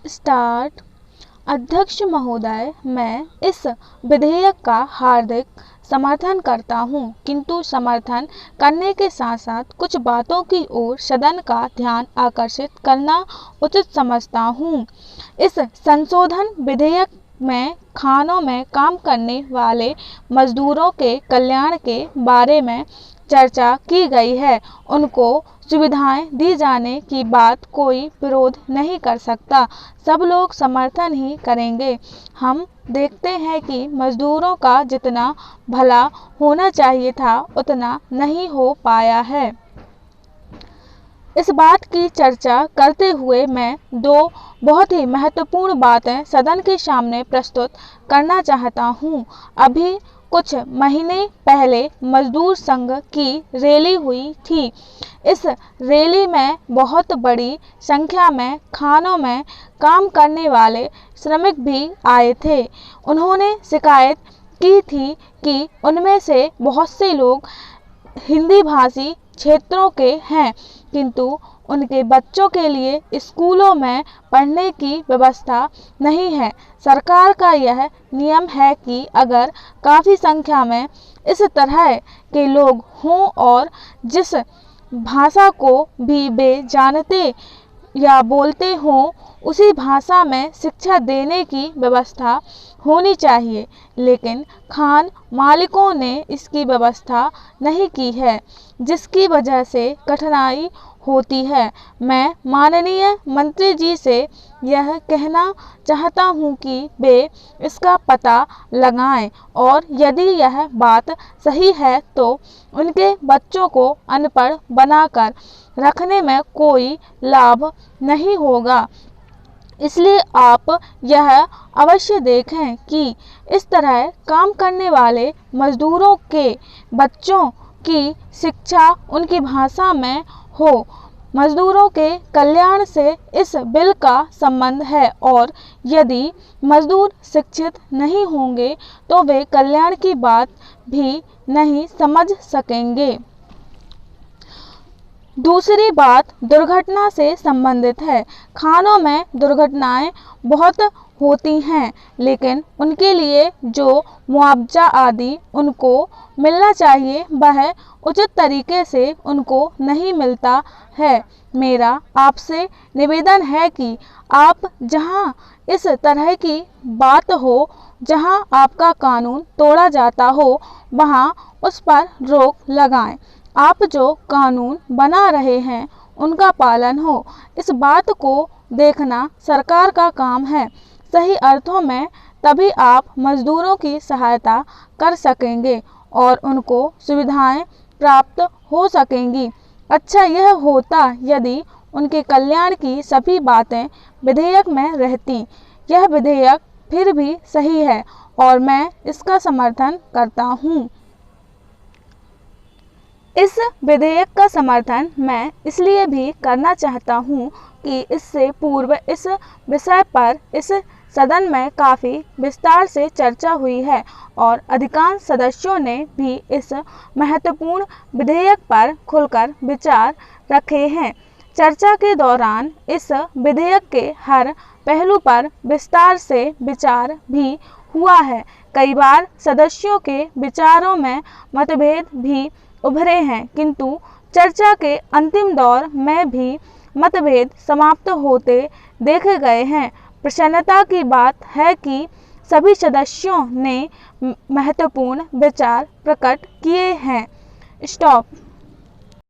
Start. अध्यक्ष महोदय, मैं इस विधेयक का हार्दिक समर्थन करता हूं, किंतु समर्थन करने के साथ साथ कुछ बातों की ओर सदन का ध्यान आकर्षित करना उचित समझता हूं। इस संशोधन विधेयक में खानों में काम करने वाले मजदूरों के कल्याण के बारे में चर्चा की गई है। उनको सुविधाएं दी जाने की बात कोई विरोध नहीं कर सकता, सब लोग समर्थन ही करेंगे। हम देखते हैं कि मजदूरों का जितना भला होना चाहिए था उतना नहीं हो पाया है। इस बात की चर्चा करते हुए मैं दो बहुत ही महत्वपूर्ण बातें सदन के सामने प्रस्तुत करना चाहता हूं। अभी कुछ महीने पहले मजदूर संघ की रैली हुई थी। इस रैली में बहुत बड़ी संख्या में खानों में काम करने वाले श्रमिक भी आए थे। उन्होंने शिकायत की थी कि उनमें से बहुत से लोग हिंदी भाषी क्षेत्रों के हैं, किंतु उनके बच्चों के लिए स्कूलों में पढ़ने की व्यवस्था नहीं है। सरकार का यह नियम है कि अगर काफ़ी संख्या में इस तरह के लोग हों और जिस भाषा को भी वे जानते या बोलते हों उसी भाषा में शिक्षा देने की व्यवस्था होनी चाहिए, लेकिन खान मालिकों ने इसकी व्यवस्था नहीं की है, जिसकी वजह से कठिनाई होती है। मैं माननीय मंत्री जी से यह कहना चाहता हूं कि वे इसका पता लगाएं और यदि यह बात सही है तो उनके बच्चों को अनपढ़ बनाकर रखने में कोई लाभ नहीं होगा। इसलिए आप यह अवश्य देखें कि इस तरह काम करने वाले मजदूरों के बच्चों की शिक्षा उनकी भाषा में हो। मजदूरों के कल्याण से इस बिल का संबंध है और यदि मजदूर शिक्षित नहीं होंगे तो वे कल्याण की बात भी नहीं समझ सकेंगे। दूसरी बात दुर्घटना से संबंधित है। खानों में दुर्घटनाएं बहुत होती हैं, लेकिन उनके लिए जो मुआवजा आदि उनको मिलना चाहिए वह उचित तरीके से उनको नहीं मिलता है। मेरा आपसे निवेदन है कि आप जहां इस तरह की बात हो, जहां आपका कानून तोड़ा जाता हो, वहां उस पर रोक लगाएं। आप जो कानून बना रहे हैं उनका पालन हो, इस बात को देखना सरकार का काम है। सही अर्थों में तभी आप मजदूरों की सहायता कर सकेंगे और उनको सुविधाएं प्राप्त हो सकेंगी। अच्छा यह होता यदि उनके कल्याण की सभी बातें विधेयक में रहती। यह विधेयक फिर भी सही है और मैं इसका समर्थन करता हूँ। इस विधेयक का समर्थन मैं इसलिए भी करना चाहता हूँ कि इससे पूर्व इस विषय पर इस सदन में काफ़ी विस्तार से चर्चा हुई है और अधिकांश सदस्यों ने भी इस महत्वपूर्ण विधेयक पर खुलकर विचार रखे हैं। चर्चा के दौरान इस विधेयक के हर पहलू पर विस्तार से विचार भी हुआ है। कई बार सदस्यों के विचारों में मतभेद भी उभरे हैं, किंतु चर्चा के अंतिम दौर में भी मतभेद समाप्त होते देखे गए हैं। प्रसन्नता की बात है कि सभी सदस्यों ने महत्वपूर्ण विचार प्रकट किए हैं। स्टॉप।